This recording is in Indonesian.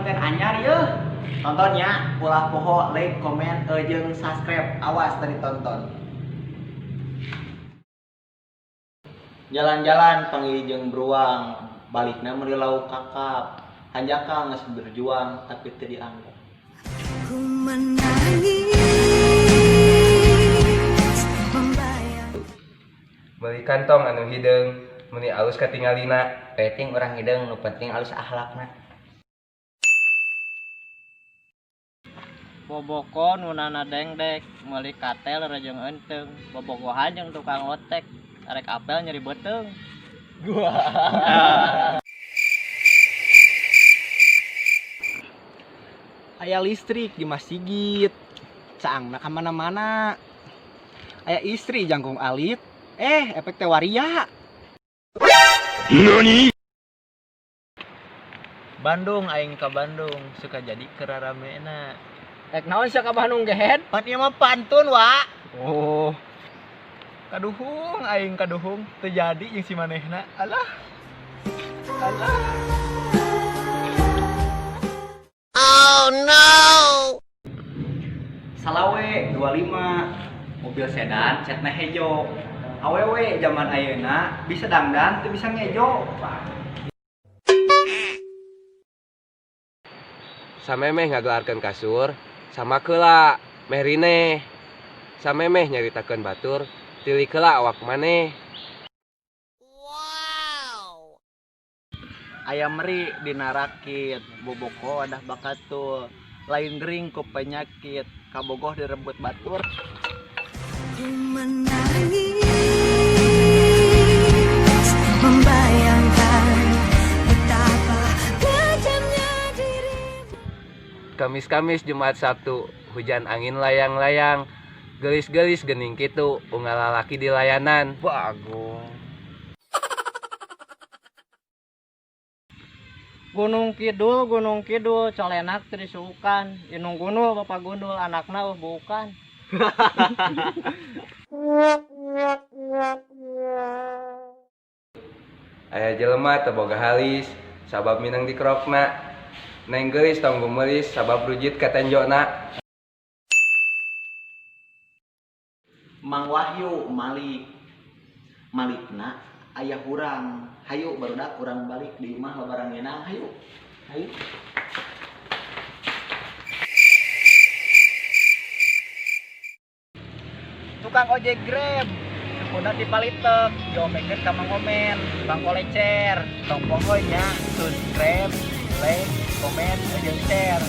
konten anyar ya. Tontonnya ulah poho like, komen, jeung subscribe. Awas tadi tonton. Jalan-jalan panggil jeung beruang, balikna meuli lauk kakap. Hanjaka geus berjuang tapi teu dianggap. Ku menangis membayang. Beli kantong anu hideung meni alus katingalina. Penting urang hideung nu penting alus akhlakna. Boboko nunana dengdek meuli katel rajang enteung bobogohan jeung tukang otek arek apel nyeri beuteung. Aya listrik di Mas Sigit, caangna ka mana-mana. Aya istri jangkung alit, efek teh waria. Nani? Bandung aing ka Bandung suka jadi keraramena. Rek naon sia ka Bandung gehed? Pan ieu mah pantun, Wa. Oh, Kaduhung aing kaduhung teu jadi jeung si manehna. Alah. Salawe 25 mobil sedan catna hejo. Awewe zaman ayeuna bisa dangdan teu bisa ngejo. Samemeh ngagelarkeun kasur, sama keula meh rine. Samemeh nyaritakeun batur, tilih keula awak maneh. Aya meri dina rakit, boboko wadah bakatul. Lain gering ku penyakit, kabogoh direbut batur. Ku menangis membayangkan betapa kejamnya dirimu. Kamis-kamis Jumat Sabtu, hujan angin layang-layang. Gelis-gelis geuning kitu, unggal lalaki di layanan. Bagus. Gunung Kidul colenak teu disukan. Inung Gundul Bapak Gundul anakna bukan. Aya jelema teu boga halis, sabab minang dikrokna. Neng geulis tong gumelis, sabab rujit ka tenjona. Mang Wahyu Malikna aya hurang. Hayu barudak urang balik di imah barang ngeunang. Hayu. Tukang ojek Grab udah dipalitek diomekeun ka Mang Omen, Bang Kolecer. Tong pohonya subscribe, like, komen, jeung share.